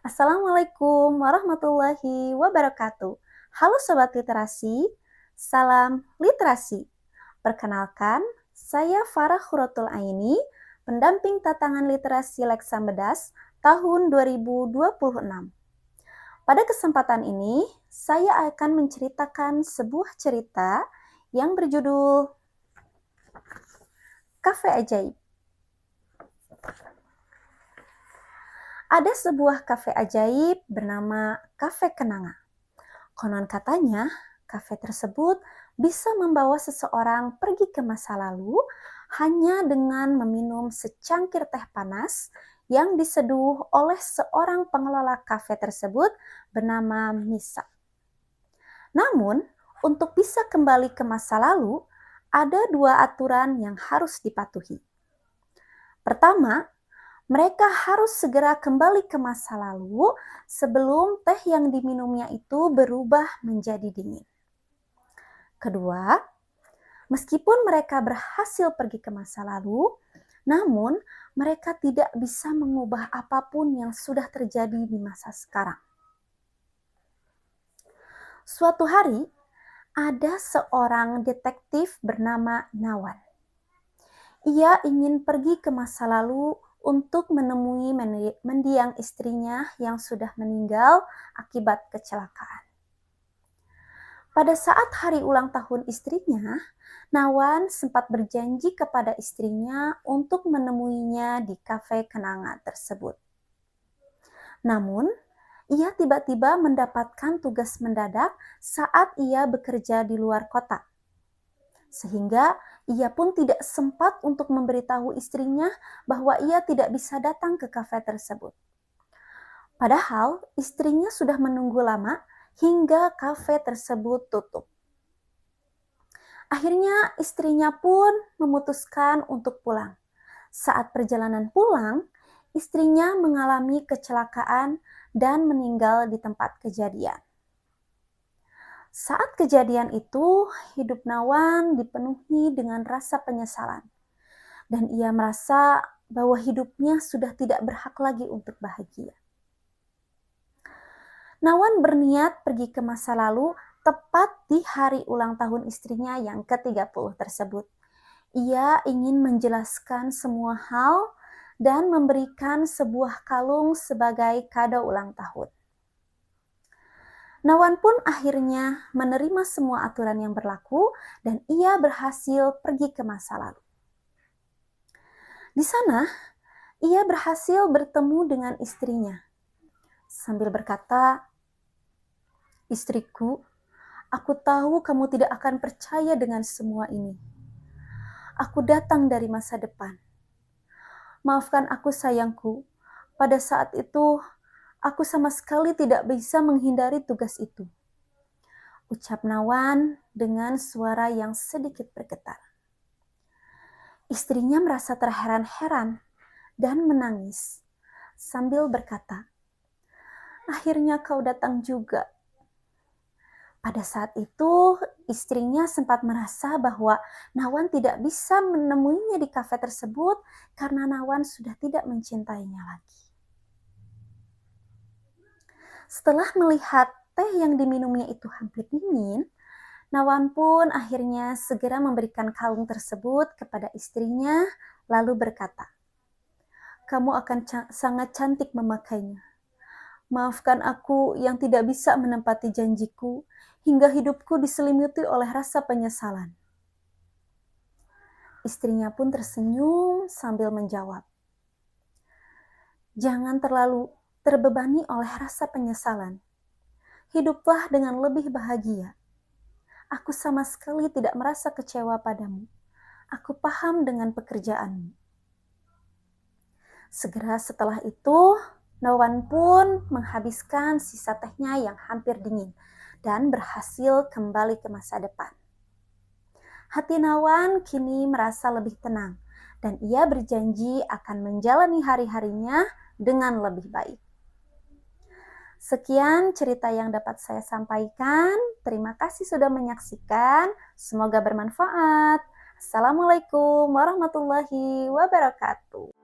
Assalamualaikum warahmatullahi wabarakatuh. Halo Sobat Literasi, salam literasi. Perkenalkan, saya Farah Khuratul Aini, pendamping tatangan literasi Leksa Bedas tahun 2026. Pada kesempatan ini, saya akan menceritakan sebuah cerita yang berjudul Kafe Ajaib. Ada sebuah kafe ajaib bernama Kafe Kenanga. Konon katanya, kafe tersebut bisa membawa seseorang pergi ke masa lalu hanya dengan meminum secangkir teh panas yang diseduh oleh seorang pengelola kafe tersebut bernama Misa. Namun, untuk bisa kembali ke masa lalu, ada dua aturan yang harus dipatuhi. Pertama, mereka harus segera kembali ke masa lalu sebelum teh yang diminumnya itu berubah menjadi dingin. Kedua, meskipun mereka berhasil pergi ke masa lalu, namun mereka tidak bisa mengubah apapun yang sudah terjadi di masa sekarang. Suatu hari, ada seorang detektif bernama Nawan. Ia ingin pergi ke masa lalu untuk menemui mendiang istrinya yang sudah meninggal akibat kecelakaan. Pada saat hari ulang tahun istrinya, Nawan sempat berjanji kepada istrinya untuk menemuinya di kafe Kenanga tersebut. Namun, ia tiba-tiba mendapatkan tugas mendadak saat ia bekerja di luar kota. Sehingga ia pun tidak sempat untuk memberitahu istrinya bahwa ia tidak bisa datang ke kafe tersebut. Padahal istrinya sudah menunggu lama hingga kafe tersebut tutup. Akhirnya istrinya pun memutuskan untuk pulang. Saat perjalanan pulang, istrinya mengalami kecelakaan dan meninggal di tempat kejadian. Saat kejadian itu, hidup Nawan dipenuhi dengan rasa penyesalan. Dan ia merasa bahwa hidupnya sudah tidak berhak lagi untuk bahagia. Nawan berniat pergi ke masa lalu tepat di hari ulang tahun istrinya yang ke-30 tersebut. Ia ingin menjelaskan semua hal dan memberikan sebuah kalung sebagai kado ulang tahun. Nawan pun akhirnya menerima semua aturan yang berlaku dan ia berhasil pergi ke masa lalu. Di sana, ia berhasil bertemu dengan istrinya. Sambil berkata, "Istriku, aku tahu kamu tidak akan percaya dengan semua ini. Aku datang dari masa depan. Maafkan aku sayangku, pada saat itu aku sama sekali tidak bisa menghindari tugas itu," ucap Nawan dengan suara yang sedikit bergetar. Istrinya merasa terheran-heran dan menangis sambil berkata, "Akhirnya kau datang juga." Pada saat itu, istrinya sempat merasa bahwa Nawan tidak bisa menemuinya di kafe tersebut karena Nawan sudah tidak mencintainya lagi. Setelah melihat teh yang diminumnya itu hampir dingin, Nawan pun akhirnya segera memberikan kalung tersebut kepada istrinya, lalu berkata, "Kamu akan sangat cantik memakainya. Maafkan aku yang tidak bisa menepati janjiku, hingga hidupku diselimuti oleh rasa penyesalan." Istrinya pun tersenyum sambil menjawab, "Jangan terlalu terbebani oleh rasa penyesalan. Hiduplah dengan lebih bahagia. Aku sama sekali tidak merasa kecewa padamu. Aku paham dengan pekerjaanmu." Segera setelah itu, Nawan pun menghabiskan sisa tehnya yang hampir dingin dan berhasil kembali ke masa depan. Hati Nawan kini merasa lebih tenang dan ia berjanji akan menjalani hari-harinya dengan lebih baik. Sekian cerita yang dapat saya sampaikan. Terima kasih sudah menyaksikan. Semoga bermanfaat. Assalamualaikum warahmatullahi wabarakatuh.